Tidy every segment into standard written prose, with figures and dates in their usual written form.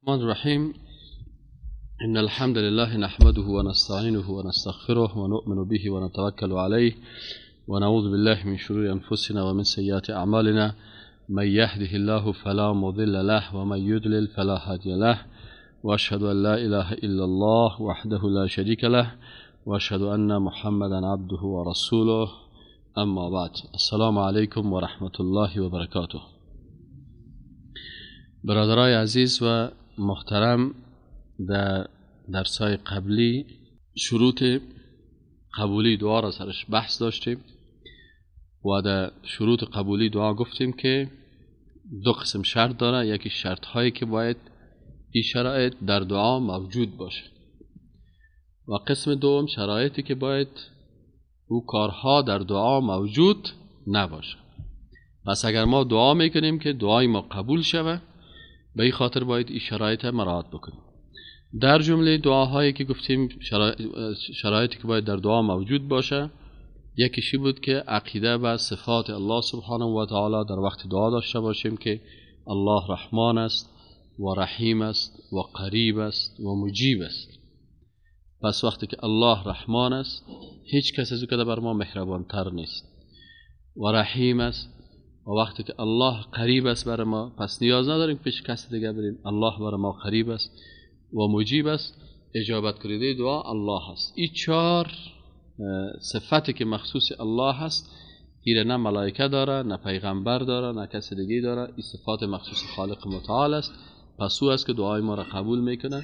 الرحمن الرحيم. إن الحمد لله نحمده ونستعينه ونستغفره ونؤمن به ونتوكل عليه ونعوذ بالله من شرور أنفسنا ومن سيئات أعمالنا. من يهده الله فلا مضل له ومن يضلل فلا هادي له، وأشهد أن لا إله إلا الله وحده لا شريك له وأشهد أن محمدا عبده ورسوله. اما بعد، السلام علیکم و رحمت الله و برکاته. برادرای عزیز و محترم، در درسای قبلی شروط قبولی دعا را سرش بحث داشتیم و در شروط قبولی دعا گفتیم که دو قسم شرط داره. یکی شرط هایی که باید این شرایط در دعا موجود باشه و قسم دوم شرایطی که باید او کارها در دعا موجود نباشه. پس اگر ما دعا میکنیم که دعای ما قبول شود، به این خاطر باید این شرایط مراعات بکنیم. در جمله دعاهایی که گفتیم شرایطی که باید در دعا موجود باشه، یکیشی بود که عقیده و صفات الله سبحانه و تعالی در وقت دعا داشته باشیم که الله رحمان است و رحیم است و قریب است و مجیب است. پس وقتی که الله رحمان است، هیچ کس از او که بر ما مهربان تر نیست و رحیم است، و وقتی که الله قریب است بر ما، پس نیاز نداریم پیش کسی دیگه بریم. الله بر ما قریب است و مجیب است، اجابت کننده دعا الله است. این چهار صفتی که مخصوص الله هست، این نه ملائکه داره، نه پیغمبر داره، نه کسی دیگه داره. این صفات مخصوص خالق متعال است. پس او است که دعای ما را قبول میکنه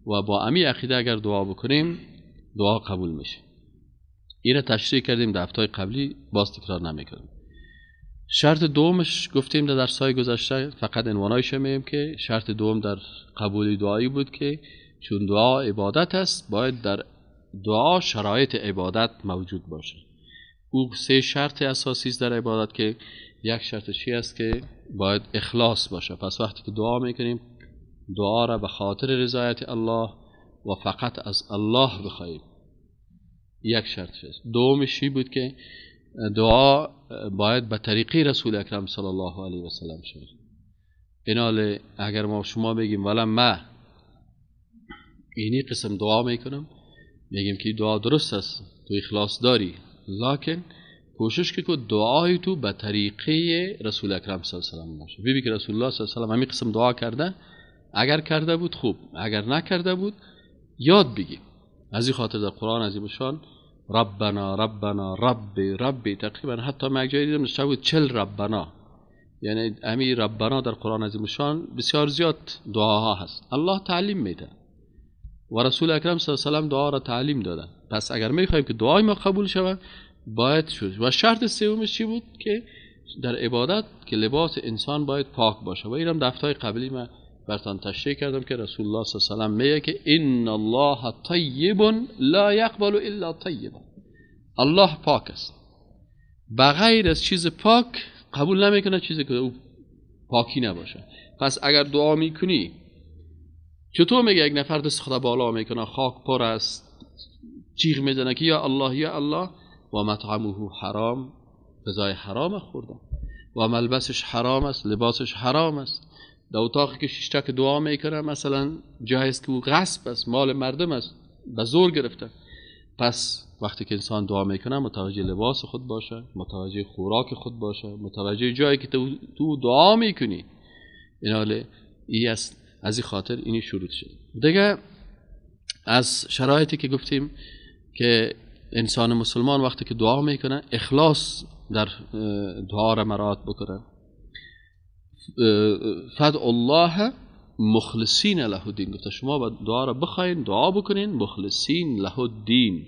و با امی عقیده اگر دعا بکنیم دعا قبول میشه. این را تشریح کردیم در هفته‌های قبلی، باز تکرار نمیکنیم. شرط دومش گفتیم در درس‌های گذشته، فقط عنوانایش میگیم که شرط دوم در قبولی دعایی بود که چون دعا عبادت است، باید در دعا شرایط عبادت موجود باشه. او سه شرط اساسی است در عبادت که یک شرطش است که باید اخلاص باشه. پس وقتی که دعا میکنیم دعا را به خاطر رضایت الله و فقط از الله بخواهیم، یک شرطش است. دومشی بود که دعا باید به طریقی رسول اکرم صلی الله علیه و سلم شود. ایناله اگر ما شما بگیم ولی ما اینی قسم دعا میکنم، میگیم که دعا درست است، تو اخلاص داری، لکن کوشش که دعای تو به طریقه رسول اکرم صلی الله علیه و سلم باشه. ببین که رسول الله صلی الله علیه و سلم همین قسم دعا کرده، اگر کرده بود خوب، اگر نکرده بود یاد بگیم. از این خاطر در قرآن عظیم‌الشان ربنا ربنا ربی تقریبا حتی من یک جایی دیدم نوشته بود 40 ربنا، یعنی همین ربنا در قرآن عظیم‌الشان بسیار زیاد دعاها هست. الله تعلیم میده و رسول اکرم صلی الله علیه و سلم دعا را تعلیم داده. پس اگر میخوایم که دعای ما قبول شود باید شد. و شرط سومش چی بود؟ که در عبادت که لباس انسان باید پاک باشه و اینم در هفته‌های قبلی من براتون تشریح کردم که رسول الله صلی الله علیه و سلم میگه که ان الله طیب لا یقبل الا طیبا. الله پاک است، بغیر از چیز پاک قبول نمیکنه چیزی که او پاکی نباشه. پس اگر دعا میکنی، چطور میگه یک نفر دست خدا بالا میکنه، خاک پر است، جیغ میزنه که یا الله یا الله، و مطعمه حرام، غذای حرام خورده، و ملبسش حرام است، لباسش حرام است. در اتاقی که شیشته که دعا میکنه مثلا جایی است که او غصب است، مال مردم است، به زور گرفته. پس وقتی که انسان دعا میکنه متوجه لباس خود باشه، متوجه خوراک خود باشه، متوجه جایی که تو دعا میکنی. ایناله ای است. از این خاطر اینی شروط شد. دیگه از شرایطی که گفتیم که انسان مسلمان وقتی که دعا میکنه اخلاص در دعا را مراعات بکنه. فدع الله مخلصین له الدین، گفته شما با دعا را بخواین، دعا بکنین مخلصین له الدین،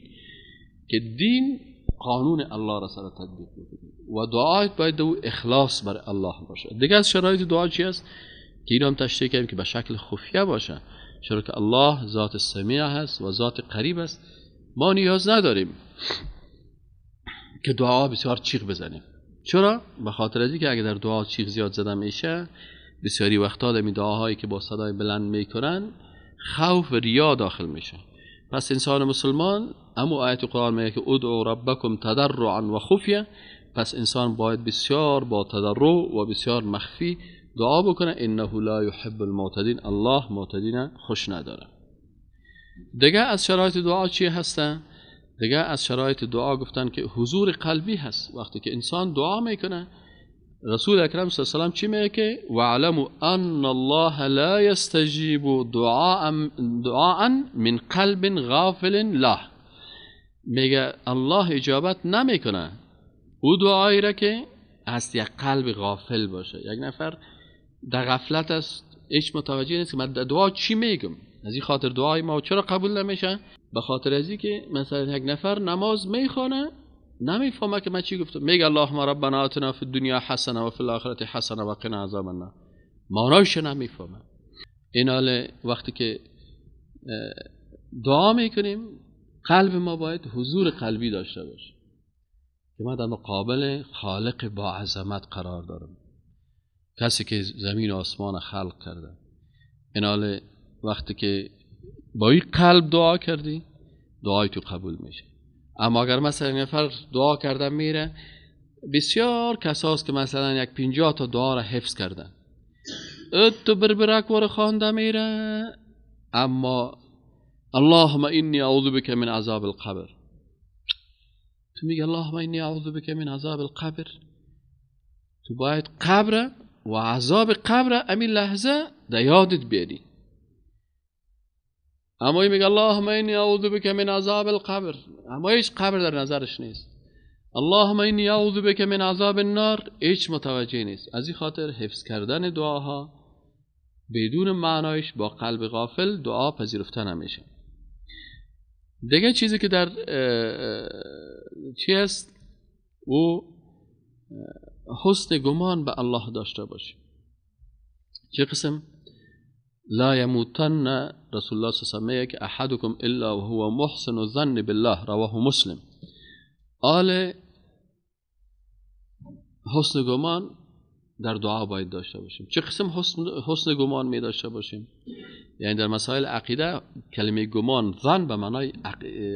که دین قانون الله را سر تطبیق بکنین و دعایت باید او اخلاص بر الله باشه. دیگه از شرایط دعا چی است که اینو هم تشریح کردیم که به شکل خفیه باشه، چرا که الله ذات سمیع هست و ذات قریب است. ما نیاز نداریم که دعا بسیار چیغ بزنیم. چرا؟ به خاطر از اینکه اگه در دعا چیغ زیاد زده میشه، بسیاری وقتا در دعاهایی که با صدای بلند میکنن خوف و ریا داخل میشه. پس انسان مسلمان، اما آیت قرآن میگه که ادعوا ربکم تضرعا و خفیه، پس انسان باید بسیار با تضرع و بسیار مخفی دعا بکنه انه لا يحب المعتدین، الله معتدین خوش نداره. دیگه از شرایط دعا چی هستن؟ دیگه از شرایط دعا گفتن که حضور قلبی هست. وقتی که انسان دعا میکنه، رسول اکرم صلی الله علیه و سلم چی میگه که واعلموا ان الله لا يستجيب دعاء من قلب غافل له، میگه الله اجابت نمیکنه او دعایی را که از یک قلب غافل باشه. یک نفر در غفلت است، هیچ متوجه نیست که من دعا چی میگم. از این خاطر دعای ما چرا قبول نمیشه؟ به خاطر ازی که مثلا یک نفر نماز میخونه نمیفهمه که من چی گفتم، میگه اللهم ربنا آتنا فی الدنیا حسنه و فی الاخره حسنه و قنا عذاب النار، معنایش نمیفهمه. این حال وقتی که دعا میکنیم قلب ما باید حضور قلبی داشته باشه که من در مقابل خالق با عظمت قرار دارم، کسی که زمین و آسمان خلق کرده. این حال وقتی که با این قلب دعا کردی دعای تو قبول میشه. اما اگر مثلا نفر دعا کرده میره، بسیار کساست که مثلا یک 50 تا دعا را حفظ کردن، تو بربرک وار خوانده میره، اما اللهم انی اعوذ بک من عذاب القبر، تو میگه اللهم انی اعوذ بک من عذاب القبر، تو باید قبر و عذاب قبر امین لحظه در یادت بیاری. اما میگه اللهم انی اعوذ بک من عذاب القبر، اما هیچ قبر در نظرش نیست. اللهم انی اعوذ بک من عذاب النار، هیچ متوجه نیست. از این خاطر حفظ کردن دعاها بدون معنایش با قلب غافل دعا پذیرفته نمیشه. دیگه چیزی که در چی است او حسن گمان به الله داشته باشه. چه قسم؟ لا یموتن، رسول الله صلی الله علیه و که احدکم الا وهو محسن الظن بالله، رواه مسلم. آل حسن گمان در دعا باید داشته باشیم. چه قسم حسن گمان می داشته باشیم؟ یعنی در مسائل عقیده کلمه گمان ظن به معنای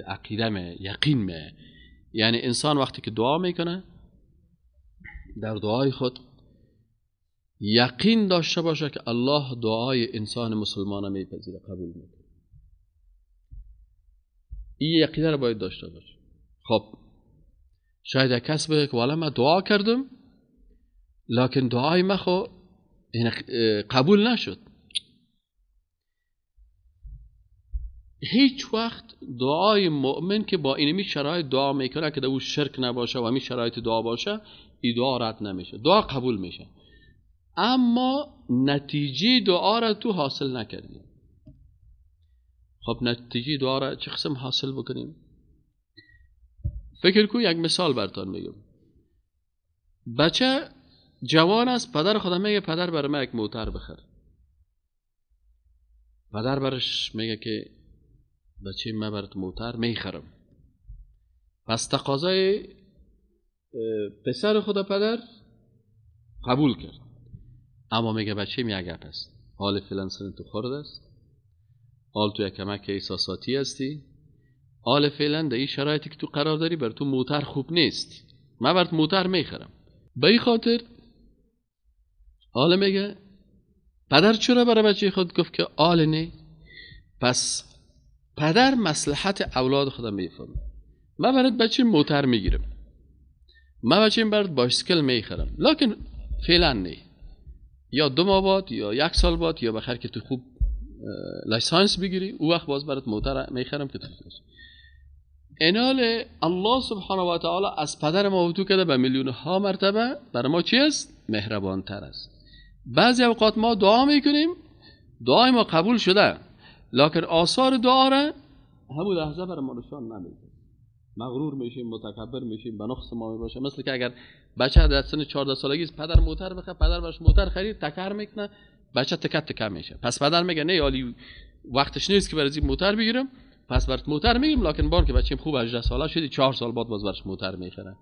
عقیده می، یقین می. یعنی انسان وقتی که دعا میکنه در دعای خود یقین داشته باشه که الله دعای انسان مسلمان میپذیره، قبول میکنه. این یقین را باید داشته باشه. خب شاید یک کس بگه که والا من دعا کردم لکن دعای من خو قبول نشد. هیچ وقت دعای مؤمن که با اینمی شرایط دعا میکنه که در او شرک نباشه و همین شرایط دعا باشه، این دعا رد نمیشه، دعا قبول میشه. اما نتیجه دعا را تو حاصل نکردی. خب نتیجه دعا را چه قسم حاصل بکنیم؟ فکر کو یک مثال براتون میگم. بچه جوان است، پدر خودم میگه پدر برای من یک موتر بخر. پدر برش میگه که بچه من برات موتر میخرم. پس تقاضای پسر خدا پدر قبول کرد. اما میگه بچه می اگر است، حال فعلا سن تو خورد است، حال تو یک کمک احساساتی هستی، حال فعلا در این شرایطی که تو قرار داری بر تو موتر خوب نیست، من برات موتر میخرم. به این خاطر حال میگه پدر چرا برای بچه خود گفت که حال نه؟ پس پدر مصلحت اولاد خدا میفهمه. من برات بچه موتر میگیرم، من بچه برات بایسکل میخرم، لکن فعلا نه، یا 2 ماه بعد یا 1 سال بعد یا بخیر که تو خوب لایسانس بگیری او وقت باز برات موتر میخرم که تو خوب. اینال الله سبحانه و تعالی از پدر ما تو کرده به میلیون ها مرتبه برای ما چی است؟ مهربان تر است. بعضی اوقات ما دعا میکنیم، دعای ما قبول شده لکن آثار دعا را همون لحظه برای ما نشان نمیده. مغرور میشیم، متکبر میشیم، به نقص ما میباشه. مثل که اگر بچه در سن 14 سالگی پدر موتر بخره، پدر برش موتر خرید، تکر میکنه، بچه تکر میشه. پس پدر میگه نه عالی وقتش نیست که برای موتر بگیرم، پس برات موتر میگیم، لکن بان که بچه‌م خوب 18 ساله شدی 4 سال بعد باز برش موتر میخره.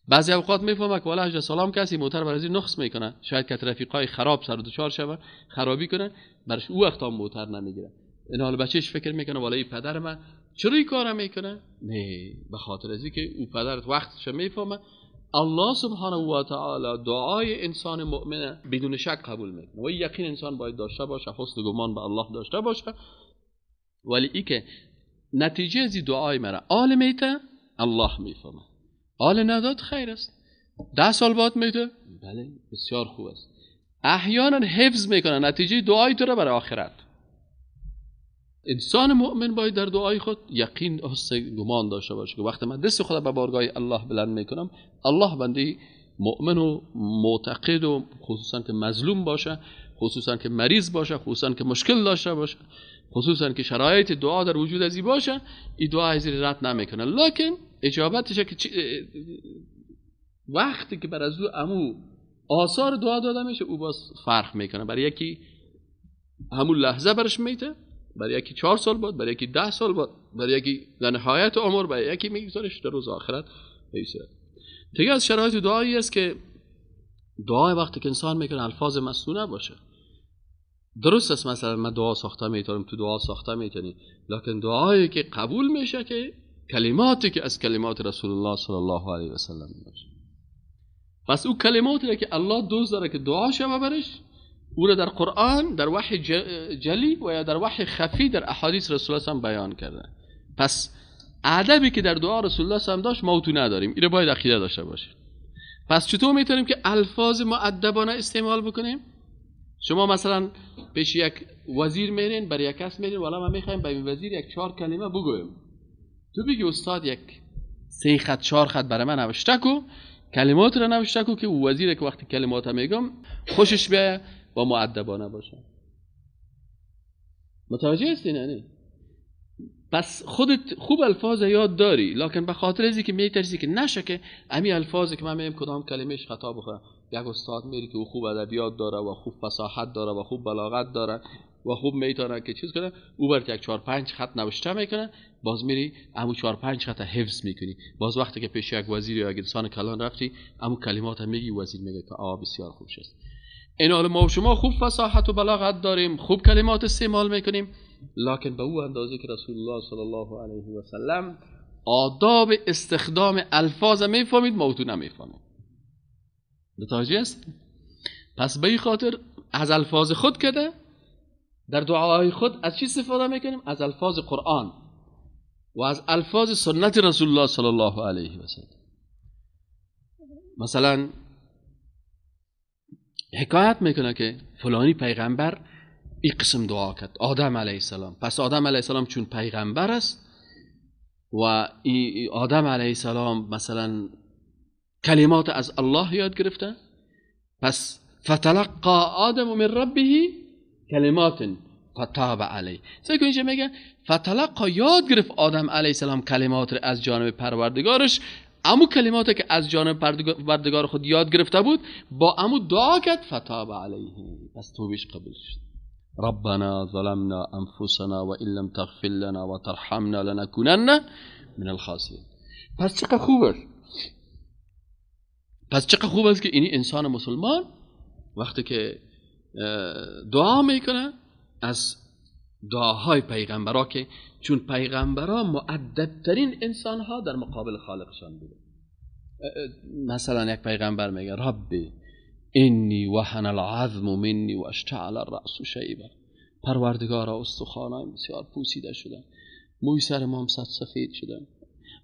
بعضی اوقات میفهمه که والا 18 سالم کسی موتر برای نقص میکنه، شاید که رفیقای خراب سر دچار شوه، خرابی کنه، برش او وقتا موتر نمیگیره. این حال بچهش فکر میکنه والا این پدر من چرا این کارو میکنه؟ نه، به خاطر ازی که او پدرت وقتش میفهمه الله سبحانه و تعالی دعای انسان مؤمن بدون شک قبول میکنه و یقین انسان باید داشته باشه، حسن گمان به الله داشته باشه. ولی ای که نتیجه از دعای مرا آل میته الله میفهمه، آل نداد خیر است. 10 سال بعد میته بله بسیار خوب است. احیانا حفظ میکنه نتیجه دعای تو را برای آخرت. انسان مؤمن باید در دعای خود یقین حسن گمان داشته باشه که وقتی من دست خود به بارگاه الله بلند میکنم، الله بنده مؤمن و معتقد و خصوصا که مظلوم باشه، خصوصا که مریض باشه، خصوصا که مشکل داشته باشه، خصوصا که شرایط دعا در وجود ازی باشه، این دعا از رد نمیکنه. لکن اجابتش که وقتی که بر از او امو آثار دعا داده میشه او باز فرق میکنه. برای یکی همون لحظه برش میته، برای یکی 4 سال بعد، برای یکی 10 سال بعد، برای یکی در نهایت عمر، برای یکی میگذارش در روز آخرت میشه. دیگه از شرایط دعایی است که دعای وقتی که انسان میکنه الفاظ مصنوعه باشه. درست است مثلا من دعا ساخته میتونم، تو دعا ساخته میتونی، لکن دعایی که قبول میشه که کلماتی که از کلمات رسول الله صلی الله علیه و سلم باشه. پس او کلماتی که الله دوست داره که دعا شوه برش، او را در قرآن در وحی جلی و یا در وحی خفی در احادیث رسول الله هم بیان کرده. پس ادبی که در دعا رسول الله هم داشت ما تو نداریم، این رو باید عقیده داشته باشیم. پس چطور میتونیم که الفاظ مؤدبانه استعمال بکنیم؟ شما مثلا پیش یک وزیر میرین، برای یک کس میرین، والا ما میخوایم به این وزیر 4 کلمه بگویم. تو بگی استاد 3 خط 4 خط برای من نوشته کو، کلمات رو نوشته کو که وزیر که وقتی کلمات میگم خوشش بیاد با مؤدبانه باشه. متوجه هستی نه؟ پس خودت خوب الفاظ یاد داری، لکن به خاطر ازی که میترسی که نشه که امی الفاظی که من میگم کدام کلمهش خطا بخوره. یک استاد میری که او خوب ادبیات داره و خوب فصاحت داره و خوب بلاغت داره و خوب میتونه که چیز کنه، او برات 4-5 خط نوشته میکنه، باز میری امو 4-5 خط حفظ میکنی. باز وقتی که پیش یک وزیر یا یک انسان کلان رفتی، امو کلمات میگی، وزیر میگه که بسیار خوب شد. این حال ما و شما خوب فصاحت و بلاغت داریم، خوب کلمات استعمال میکنیم، لکن به او اندازه که رسول الله صلی الله علیه و سلم آداب استخدام الفاظ میفهمید ما تو نمیفهمید. متوجه است؟ پس به این خاطر از الفاظ خود کده در دعاهای خود از چی استفاده میکنیم؟ از الفاظ قرآن و از الفاظ سنت رسول الله صلی الله علیه و سلم. مثلا حکایت میکنه که فلانی پیغمبر این قسم دعا کرد، آدم علیه السلام. پس آدم علیه السلام چون پیغمبر است و آدم علیه السلام مثلا کلمات از الله یاد گرفته، پس فتلقى آدم من ربه کلمات فتاب علیه. سعی کنید میگه فتلقى یاد گرفت آدم علیه السلام کلمات از جانب پروردگارش، امو کلماتی که از جانب پروردگار خود یاد گرفته بود با امو دعا کرد فتاب علیه، پس توبش قبول شد. ربنا ظلمنا انفسنا و ان لم تغفر لنا و ترحمنا لنكونن من الخاسرین. پس چقدر خوب است که اینی انسان مسلمان وقتی که دعا میکنه از دعاهای پیغمبرها، که چون پیغمبرها مؤدبترین انسانها در مقابل خالقشان بوده. مثلا یک پیغمبر میگه ربی انی وهن العظم منی و اشتعل الرأس شیبا، پروردگارا استخوانایم بسیار پوسیده شدن، موی سر ما هم سفید شدن،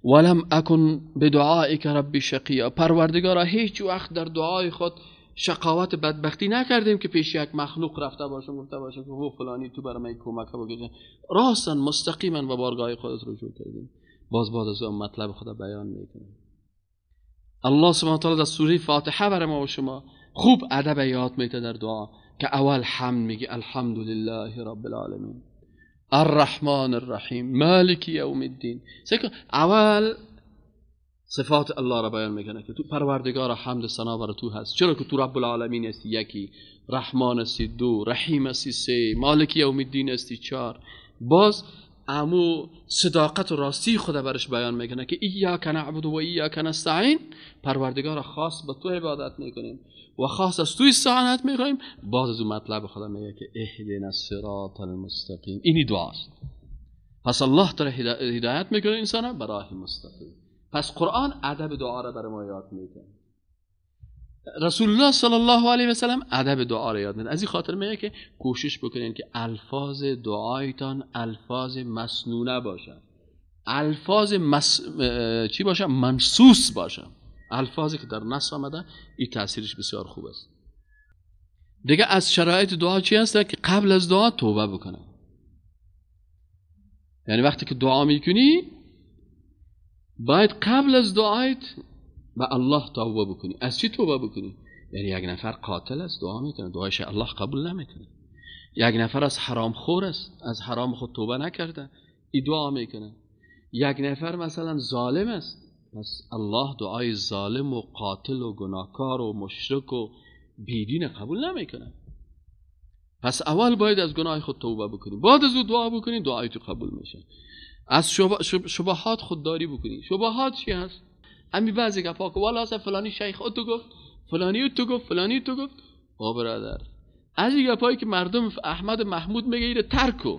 ولم اکن بدعائک ربی شقیا، پروردگارا هیچ وقت در دعای خود شقاوت بدبختی نکردیم که پیش یک مخلوق رفته باشم گفته باشم که هو فلانی تو برای من کمک بکن، راستن مستقیما و بارگاه خودت رجوع کردیم. باز از اون مطلب خدا بیان میکنه. الله سبحانه و تعالی در سوره فاتحه برای ما و شما خوب ادب یاد میده در دعا که اول حمد میگی الحمدلله رب العالمین الرحمن الرحیم مالک یوم الدین. اول صفات الله را بیان میکنه که تو پروردگار حمد ثنا بر تو هست، چرا که تو رب العالمین هستی یکی، رحمان هستی دو، رحیم هستی سه، مالک یوم الدین هستی چهار. باز امو صداقت و راستی خدا برش بیان میکنه که ایاک نعبد و ایاک نستعین، پروردگار خاص به تو عبادت میکنیم و خاص از تو استعانت میکنیم. باز از اون مطلب خدا میگه که اهدنا الصراط المستقیم. اینی دعاست. پس الله تعالی هدایت میکنه انسان به راه مستقیم. پس قرآن ادب دعا را برای ما یاد میده. رسول الله صلی الله علیه و سلم ادب دعا را یاد میده. از این خاطر میگه که کوشش بکنین که الفاظ دعایتان الفاظ مسنونه باشه، الفاظ چی باشه؟ منصوص باشه. الفاظی که در نص آمده این تاثیرش بسیار خوب است. دیگه از شرایط دعا چی هست؟ که قبل از دعا توبه بکنه. یعنی وقتی که دعا میکنی باید قبل از دعایت به الله توبه بکنی. از چی توبه بکنی؟ یعنی یک نفر قاتل است دعا میکنه، دعایش الله قبول نمیکنه. یک نفر از حرام خور است، از حرام خود توبه نکرده، این دعا میکنه. یک نفر مثلا ظالم است، پس الله دعای ظالم و قاتل و گناهکار و مشرک و بیدین قبول نمیکنه. پس اول باید از گناه خود توبه بکنی، بعد از او دعا بکنی، دعای تو قبول میشه. از شبهات خودداری بکنی. شبهات چی هست؟ امی بعضی گپا که والا فلانی شیخ او تو گفت، فلانی او تو گفت، فلانی تو گفت. برادر از این گپایی که مردم احمد محمود میگه ایره ترکو،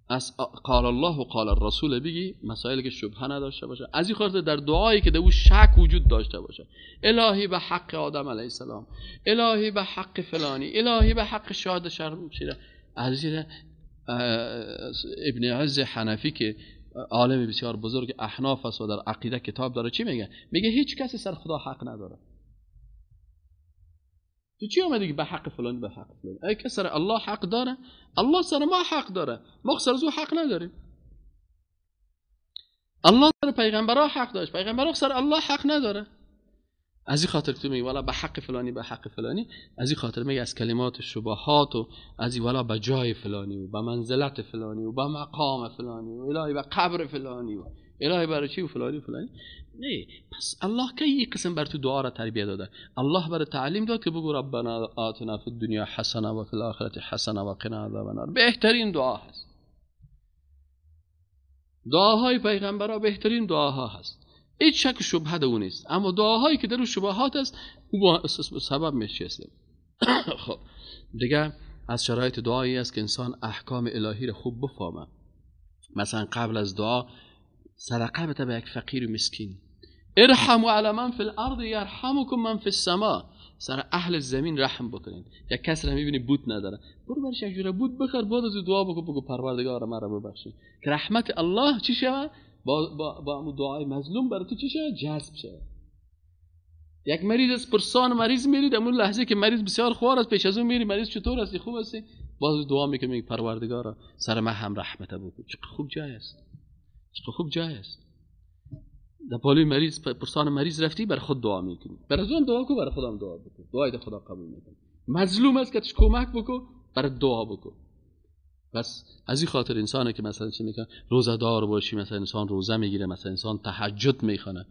از قال الله و قال الرسول بگی، مسائلی که شبهه نداشته باشه. از این خاطر در دعایی که در او شک وجود داشته باشه، الهی به حق آدم علیه السلام، الهی به حق فلانی، الهی به حق شاهد شیره. از ابن عز حنفی که عالم بسیار بزرگ احناف است و در عقیده کتاب داره، چی میگه؟ میگه هیچ کسی سر خدا حق نداره. تو چی اومدی که به حق فلان به حق فلان؟ ای که سر الله حق داره، الله سر ما حق داره، ما سر زو حق نداریم. الله سر پیغمبرها حق داشت، پیغمبرها سر الله حق نداره. از این خاطر تو میگی والا به حق فلانی به حق فلانی، از این خاطر میگه از کلمات شبهات و از این والا به جای فلانی و به منزلت فلانی و به مقام فلانی و الهی به قبر فلانی و الهی برای چی و فلانی فلانی. نه، پس الله که یک قسم بر تو دعا را تربیت داده. الله برای تعلیم داد که بگو ربنا آتنا فی الدنیا حسنه و فی الاخره حسنه و قنا عذاب النار. بهترین دعا هست. دعاهای پیغمبرها بهترین دعاها هست، هیچ شک و شبهه در اون نیست. اما دعاهایی که در شبهات است او سبب میشه. خب دیگه از شرایط دعایی است که انسان احکام الهی را خوب بفهمه. مثلا قبل از دعا صدقه بده به یک فقیر و مسکین. ارحموا علی من فی الارض یرحمکم من فی السماء. سر اهل زمین رحم بکنین. یک کس را میبینی بوت نداره، برو برش یک جوره بوت بخر، بعد از دعا بگو پروردگار مرا ببخشید که رحمت الله چی شود؟ با دعای مظلوم برای تو چی شود؟ جذب شود. یک مریض از پرسان مریض میری، در اون لحظه که مریض بسیار خوار است، پیش از اون میری مریض چطور هستی؟ خوب هستی؟ باز دعا میکنی پروردگارا سر من هم رحمت بکن. چقدر خوب جای است، چقدر خوب جای است. در بالای مریض پرسان مریض رفتی، بر خود دعا میکنی، برای اون دعا کو، برای خودم دعا بکن، دعای خدا قبول میکنه. مظلوم است که تش کمک بکن، برای دعا بکن. بس از این خاطر انسانه که مثلا چی میکنه، روزه دار باشی، مثلا انسان روزه میگیره، مثلا انسان تهجد میخونه،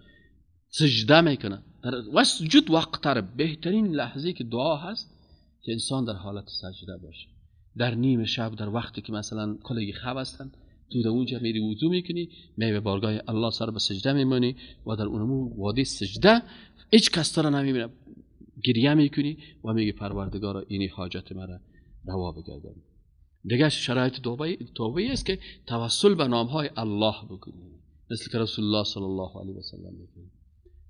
سجده میکنه. در سجود وقت بهترین لحظه که دعا هست که انسان در حالت سجده باشه. در نیمه شب، در وقتی که مثلا کلی خواب هستن، تو در اونجا میری وضو میکنی، می به بارگاه الله سر به سجده میمونی و در اونمو وادی سجده هیچ کس تو را نمیبینه، گریه میکنی و میگی پروردگارا اینی حاجت مرا روا بگردان. دیگه شرایط توبه است که توسل به نامهای الله بکنی، مثل که رسول الله صلی الله علیه و سلم میگه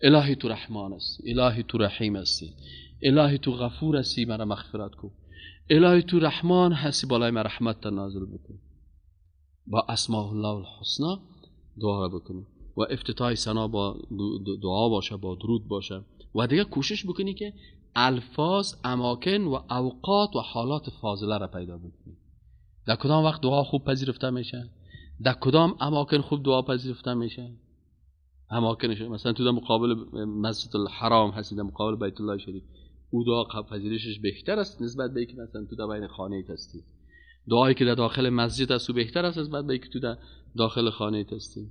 الهی تو رحمان هستی، الهی تو رحیم هستی، الهی تو غفور هستی، مرا مغفرت کن، الهی تو رحمان هستی، بالای من رحمت نازل بکن. با اسماء الله الحسنا دعا بکنی و افتتاح ثنا با دعا باشه، با درود باشه. و دیگه کوشش بکنی که الفاظ، اماکن و اوقات و حالات فاضله را پیدا بکنی. در کدام وقت دعا خوب پذیرفته میشه، در کدام اماکن خوب دعا پذیرفته میشه. اماکنش مثلا تو در مقابل مسجد الحرام هستی، در مقابل بیت الله شریف، او دعا پذیرشش بهتر است نسبت به اینکه مثلا تو در بین خانه هستی. دعایی که در داخل مسجد است او بهتر است نسبت به اینکه تو در داخل خانه هستی.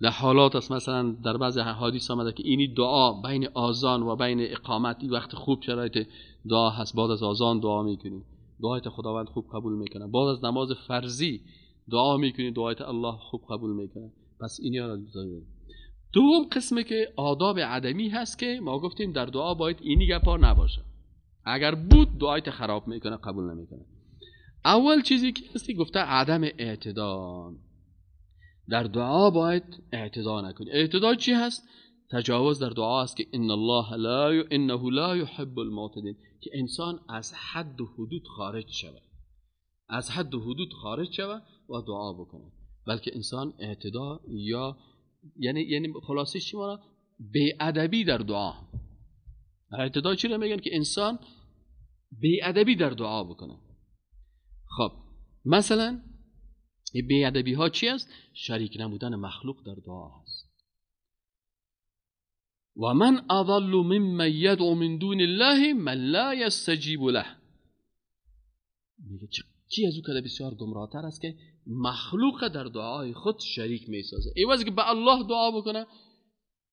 در حالات است، مثلا در بعضی احادیث آمده که اینی دعا بین آذان و بین اقامت این وقت خوب شرایط دعا هست. بعد از آذان دعا میکنی، دعایت خداوند خوب قبول میکنه. بعد از نماز فرضی دعا میکنی، دعایت الله خوب قبول میکنه. پس اینیا را بذارید. دوم قسمه که آداب عدمی هست که ما گفتیم در دعا باید اینی گپا نباشه. اگر بود دعایت خراب میکنه، قبول نمیکنه. اول چیزی که هستی گفته عدم اعتدال. در دعا باید اعتدا نکنی. اعتدا چی هست؟ تجاوز در دعا است که انه لا يحب المعتدین، که انسان از حد و حدود خارج شود، از حد و حدود خارج شود و دعا بکنه. بلکه انسان اعتدا یا یعنی خلاصه چی مانا؟ بی‌ادبی در دعا. اعتدا چی رو میگن؟ که انسان بی‌ادبی در دعا بکنه. خب مثلا بی‌ادبی ها چی است؟ شریک نمودن مخلوق در دعا هست. و من اضل ممن یدعو من دون الله من لا یستجیب له. میگه چی از او که بسیار گمراهتر است که مخلوق در دعای خود شریک میسازه. ایواز که به الله دعا بکنه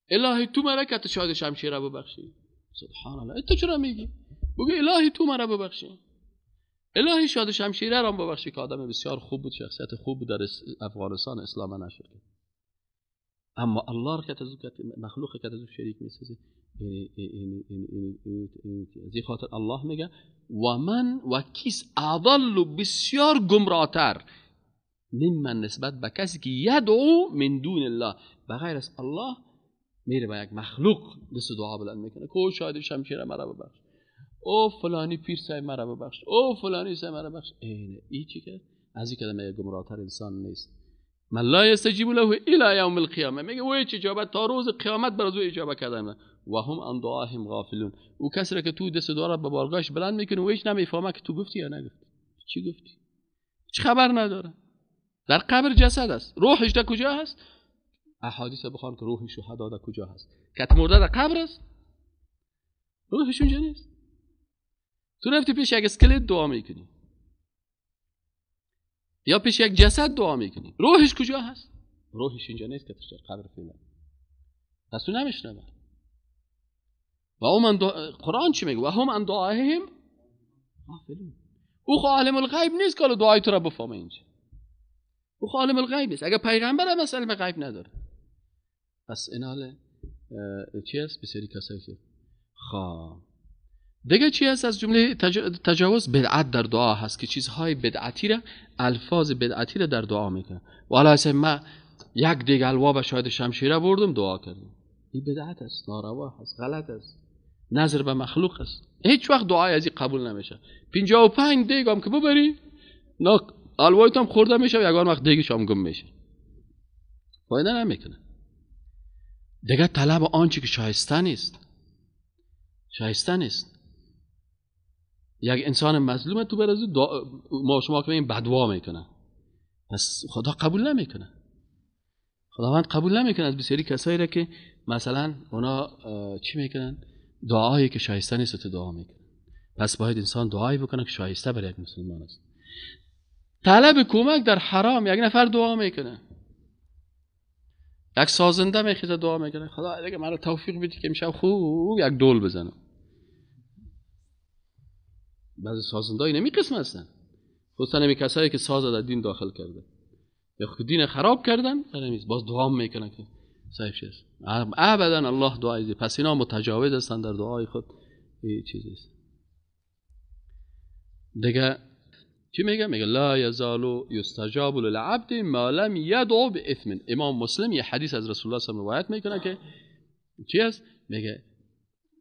الهی تو مرا که شاید شمشیره ببخشی. سبحان الله. تو چرا میگی؟ بگو الهی تو مرا ببخشی، الهی شاید شمشیره را ببخشی که آدم بسیار خوب بود، شخصیت خوب بود، در افغانستان اسلام نشد. اما الله که مخلوق که از شریک میسازه. از این خاطر الله میگه و من و کیس اضل بسیار گمراهتر ممن نسبت به کسی که یدعو من دون الله، بغیر از الله میره به یک مخلوق دست دعا بلند میکنه که شاید شمشیره مرا ببخش، او فلانی پیر صاحب مرا ببخش، او فلانی صاحب مرا ببخش. این چی که از این کلمه گمراهتر انسان نیست. من لا یستجیب له الی یوم القیامه، میگه او هیچ اجابت تا روز قیامت بر از او اجابت کردن و هم عن دعاهم غافلون. او کسی را که تو دست دعا را به بارگاهش بلند میکنه و هیچ نمیفهمه که تو گفتی یا نگفتی. چی گفتی؟ هیچ خبر نداره. در قبر جسد است، روحش در کجا هست؟ احادیث بخوان که روح شهدا در کجا هست؟ کت مرده در قبر است، روحش اونجا نیست. تو رفتی پیش یک اسکلت دعا میکنی یا پیش یک جسد دعا میکنی، روحش کجا هست؟ روحش اینجا نیست که در قبر فعلا. پس تو نمیشنوه. و هم قرآن چی میگه؟ و هم عن دعاهم غافلون. او خو عالم الغیب نیست که دعای تو را بفهمه. اینجا او خو عالم الغیب نیست. اگر پیغمبر هم علم غیب نداره. پس ایناله چی هست؟ بسیاری کسایی که دیگه چی هست از جمله تجاوز؟ بدعت در دعا هست که چیزهای بدعتی را، الفاظ بدعتی را در دعا میکنه. والا اصلا ما یک دیگ حلوا به شاید شمشیره بردم دعا کردم. این بدعت است، ناروا هست، غلط است، نظر به مخلوق است. هیچ وقت دعای از این قبول نمیشه. 55 دیگ هم که ببری نه حلوایت هم خورده میشه و یگان وقت دیگش هم گم میشه، فایده نمیکنه. دیگه طلب آنچه که شایسته نیست، شایسته نیست. یک انسان مظلوم تو برای ما شما که این بدوا میکنه، پس خدا قبول نمیکنه. خداوند قبول نمیکنه از بسیاری کسایی را که مثلا اونا چی میکنن؟ دعایی که شایسته نیست تو دعا میکنن. پس باید انسان دعایی بکنه که شایسته برای یک مسلمان است. طلب کمک در حرام، یک نفر دعا میکنه، یک سازنده میخیزه دعا میکنه خدا دیگه مرا توفیق بده که امشب خوب یک دول بزنم. بعضی سازنده‌ای نمی قسم هستن، خصوصا نمی کسایی که ساز در دین داخل کرده یا خود دین خراب کردن، باز دعا میکنن که صحیح شه. ابدا الله دعای ده. پس اینا متجاوز هستن در دعای خود. این چیزی است. دیگه چی میگه؟ میگه لا یزال یستجاب للعبد ما لم یدعو باثم. امام مسلم یه حدیث از رسول الله صلی الله علیه و آله میکنه که چی است؟ میگه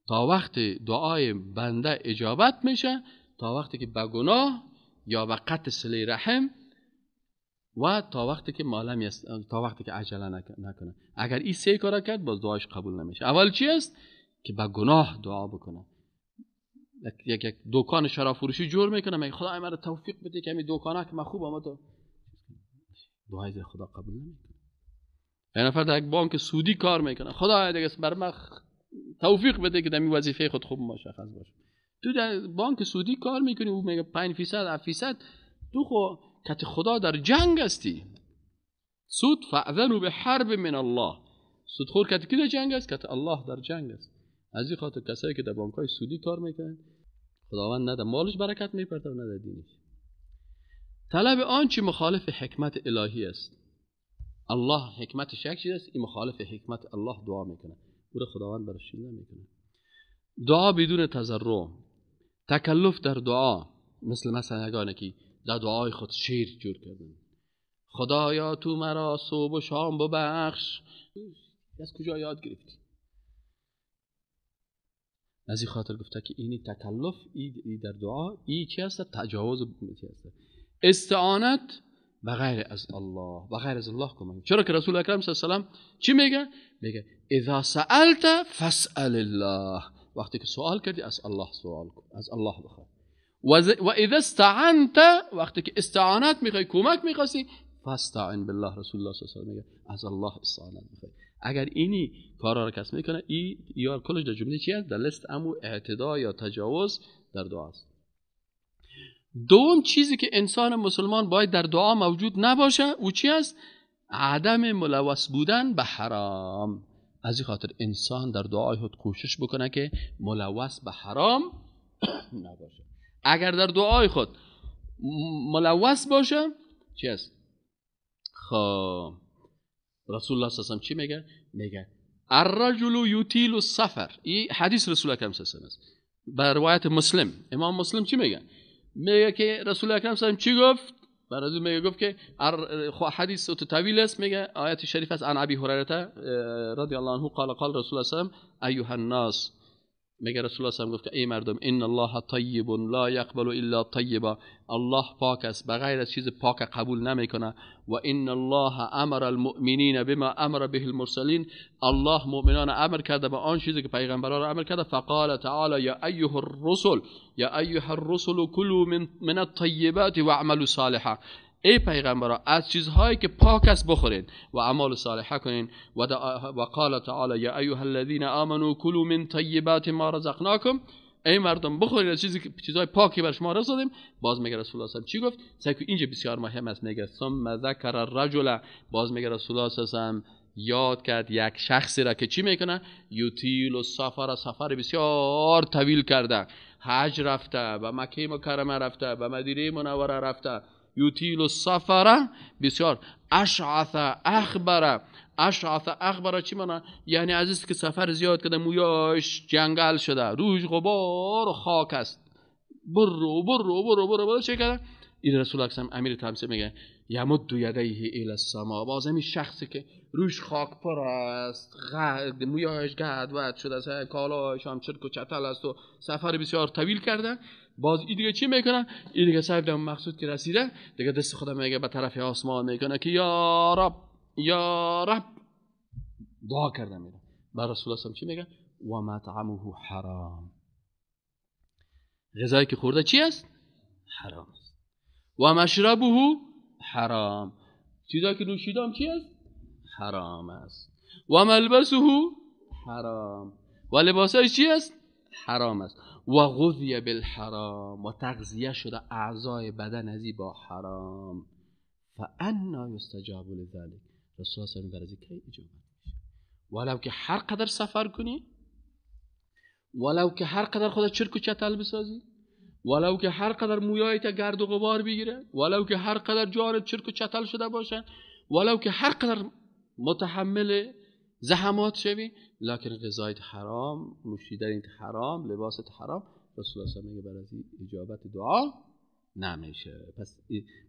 تا وقت دعای بنده اجابت میشه تا وقتی که به گناه یا به قطع صله رحم و تا وقتی که مالم تا وقتی که عجله نکنه. اگر این سه کارا کرد باز دعاش قبول نمیشه. اول چی است؟ که به گناه دعا بکنه. یک دکان شراب فروشی جور میکنه، میگه خدای مرا توفیق بده که همین دکانه که من خوب آمد، دعای خدا قبول نمیکنه. یه نفر در یک بانک سودی کار میکنه، خدای دیگه بر من توفیق بده که در این وظیفه خود خوب مشخص باشه. تو در بانک سودی کار میکنی، او میگه 5% 7%، تو خو کت خدا در جنگ هستی. سود فاذنوا بحرب من الله. سودخور کت کی در جنگ است؟ کت الله در جنگ است. از این خاطر کسایی که در بانک‌های سودی کار میکنن خداوند نه در مالش برکت میپرته و نه در دینش. طلب آنچه مخالف حکمت الهی است. الله حکمتش یک چیز است، این مخالف حکمت الله دعا میکنه، او را خداوند برش نمیکنه. دعا بدون تضرع، تکلف در دعا، مثلا یگانه که در دعای خود شیر جور کردن. خدایا تو مرا صبح و شام ببخش. از کجا یاد گرفتی؟ از این خاطر گفته که اینی تکلف ای در دعا ای چی هست؟ تجاوز چی هست؟ استعانت بغیر از الله، بغیر از الله کمک. چرا که رسول اکرم صلی الله علیه و سلم چی میگه؟ میگه اذا سألت فاسأل الله، وقتی که سوال کردی از الله سوال کن، از الله بخواه. و اذا استعنت، وقتی که استعانت میخوای، کمک میخواستی، فاستعن بالله. رسول الله صلی الله علیه و میگه از الله استعانت میخوای. اگر اینی کارا رو کس میکنه، یا کلش در جمله چی است؟ در لیست امو اعتدا یا تجاوز در دعا است. دوم چیزی که انسان مسلمان باید در دعا موجود نباشه او چی است؟ عدم ملوث بودن به حرام. از این خاطر انسان در دعای خود کوشش بکنه که ملوث به حرام نباشه. اگر در دعای خود ملوث باشه چی است؟ خب رسول الله صلی الله علیه و چی میگه؟ میگه الرجل یطیل السفر. این حدیث رسول اکرم صلی الله علیه و است. به روایت مسلم، امام مسلم چی میگه؟ میگه که رسول اکرم صلی الله علیه و چی گفت؟ برای میگه گفت که حدیث طویل است، میگه آیت شریف است. عن ابی هریره رضی الله عنه قال قال رسول الله صلی الله علیه و ایها الناس، میگه رسول الله صلی الله علیه و گفت که ای مردم، ان الله طیب لا یقبل الا طیبا، الله پاک است بغیر از چیز پاک قبول نمیکنه. و ان الله امر المؤمنین بما امر به المرسلین، الله مؤمنان امر کرده به آن چیزی که پیغمبران را امر کرده. فقال تعالی یا ایها الرسل، یا ایها الرسل کلوا من الطیبات واعملوا صالحا، ای پیغمبران از چیزهایی که پاک است بخورین و اعمال صالحه کنین. و قال تعالی یا ایها الذین آمنوا کلوا من طیبات ما رزقناکم، ای مردم بخورین از چیزهای پاکی بر شما رسیدیم. باز میگه رسول الله صلی الله علیه و چی گفت؟ سعی اینجا بسیار مهم است. میگه ثم ذکر الرجل، باز میگه رسول الله صلی الله علیه و یاد کرد یک شخصی را که چی میکنه؟ یطیل السفر، سفر بسیار طویل کرده، حج رفته، به مکه مکرمه رفته، به مدینه منوره رفته، یطیل السفر بسیار، اشعث اخبر. اشعث اخبر چی معنی؟ یعنی عزیز که سفر زیاد کرده، مویاش جنگل شده، روش غبار و خاک است، برو چه کرده؟ این رسول الله صلی امیر تمسه میگه یمد یدیه الی السما، باز همین شخصی که روش خاک پر است، مویاش گدوت شده است، کالاش هم چرک و چتل است و سفر بسیار طویل کرده، باز این دیگه چی میکنه؟ این دیگه صاحب در مقصود که رسیده دیگه دست خدا میگه به طرف آسمان میکنه که یا رب یا رب، دعا کرده میره. بر رسول الله صلی چی میگه؟ و مطعمه حرام، غذایی که خورده چی است؟ حرام است. و مشربه حرام، چیزایی که نوشیده هم چی است؟ حرام است. و ملبسه حرام، و لباسش چی است؟ حرام است. و غذی بالحرام، و تغذیه شده اعضای بدن ازی با حرام. فانا یستجاب لذلک، رسول الله صلی الله علیه و آله کی اجابت میشه؟ ولو که هر قدر سفر کنی، ولو که هر قدر خودت چرک و چتل بسازی، ولو که هر قدر مویایت گرد و غبار بگیره، ولو که هر قدر جانت چرک و چتل شده باشه، ولو که هر قدر متحمل زحمات شوی، لکن غذایت حرام، نوشیدنیت حرام، لباست حرام، رسول الله صلی الله علیه و آله برای اجابت دعا نمیشه.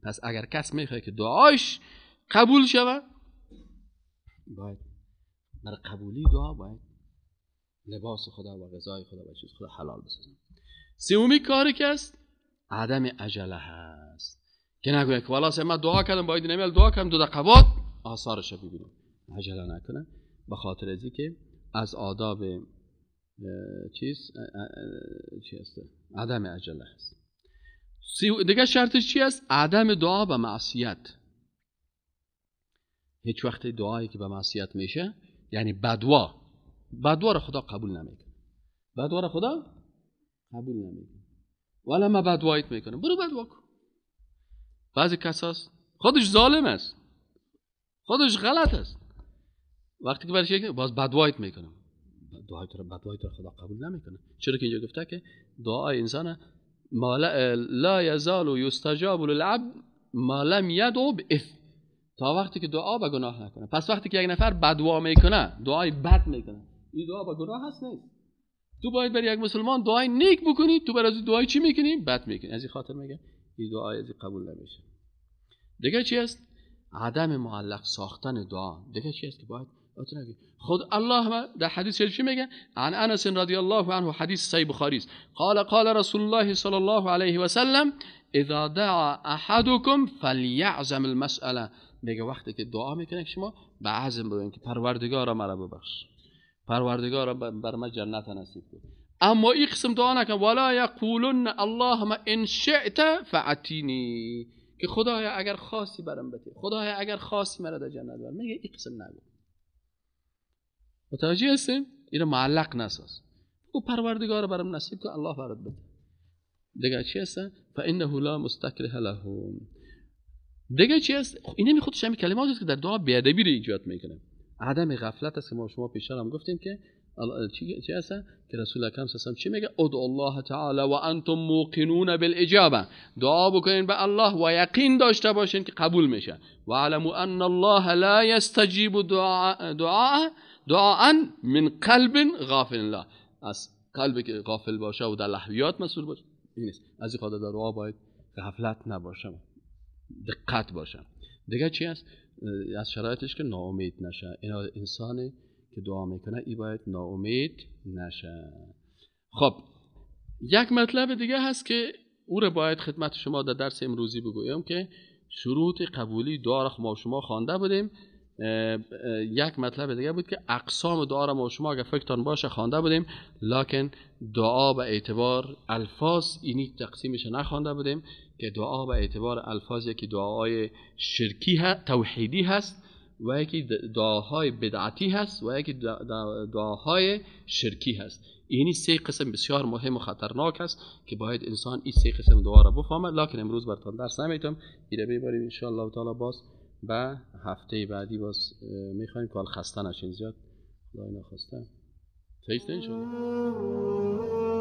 پس اگر کس میخواد که دعایش قبول شود، باید برای قبولی دعا باید لباس خدا و غذای خدا و چیز خدا حلال بسازه. سومی کاری که است عدم عجله هست، که نگوید که والا من دعا کردم باید نمیل دعا کردم 2 دقیقه بعد آثارش رو ببینیم. عجله نکنه، به خاطر ازی که از آداب چی است؟ عدم عجله هست. دیگه شرطش چی است؟ عدم دعا به معصیت. هیچ وقت دعایی که به معصیت میشه، یعنی بدوا رو خدا قبول نمیکنه. بدوا رو خدا قبول نمیکنه. ولی ما بدوایت میکنه، برو بدوا کن. بعضی کساست خودش ظالم است، خودش غلط است، وقتی که برش یک باز بدوایت میکنه، بدوایت رو خدا قبول نمیکنه. چرا که اینجا گفته که دعای انسان لا یزال یستجاب للعبد ما لم یدعو باثم، تا وقتی که دعا به گناه نکنه. پس وقتی که یک نفر بدوا میکنه، دعای بد میکنه، این دعا به گناه هست نیست. تو باید برای یک مسلمان دعای نیک بکنی، تو برای دعای چی میکنی؟ بد میکنی. از این خاطر میگه این دعای از قبول نمیشه. دیگه چی است؟ عدم معلق ساختن دعا. دیگه چی است که باید خود الله در حدیث چی میگه؟ عن انس رضی الله عنه، حدیث صحیح بخاری است، قال رسول الله صلی الله علیه و سلم اذا دعا احدكم فليعزم المسأله. میگه وقتی که دعا میکنه شما به عزم ببین که پروردگارا مرا ببخش، پروردگارا بر من جنت نصیب کن. اما این قسم دعا نکن ولا یقولن اللهم ان شئت فاتینی، که خدایا اگر خاصی برام بده، خدایا اگر خاصی مرا در جنت ببر. میگه این قسم نگو. متوجه هستین؟ اینو معلق نساز. او پروردگار برام نصیب کن، الله برات بده. دیگه چی هست؟ فانه لا مستکره لهم. دیگه چی هست؟ این خودش همین کلماتی است که در دعا بیادبی رو ایجاد میکنه. عدم غفلت است که ما شما پیشتر هم گفتیم که چی هست که رسول اکرم صلی الله علیه و آله چی میگه؟ ادعوا الله تعالی و انتم موقنون بالاجابه. دعا بکنین به الله و یقین داشته باشین که قبول میشه. و علموا ان الله لا یستجیب دعاء من قلب غافل الله. از قلبی که غافل باشه و در لهویات مسئول باشه این است. از این خاطر در دعا باید غفلت نباشه، دقت باشه. دیگه چی است؟ از شرایطش که ناامید نشه. این انسانی که دعا میکنه ای باید ناامید نشه. خب یک مطلب دیگه هست که او رو باید خدمت شما در درس امروزی بگویم که شروط قبولی دعا را ما شما خوانده بودیم. یک مطلب دیگه بود که اقسام دعا را ما شما اگر فکرتان باشه خوانده بودیم، لکن دعا به اعتبار الفاظ اینی تقسیمش نخوانده بودیم که دعا به اعتبار الفاظ یکی دعای شرکی توحیدی هست و یکی دعاهای بدعتی هست و یکی دعاهای شرکی هست. اینی سه قسم بسیار مهم و خطرناک است که باید انسان این سه قسم دعا را بفهمه. لکن امروز براتون درس نمیتونم، ایره ببریم ان شاء الله تعالی. باز به هفته بعدی باز میخوایم که خسته نشین زیاد، خدای نخواسته. تیست ان شاء الله.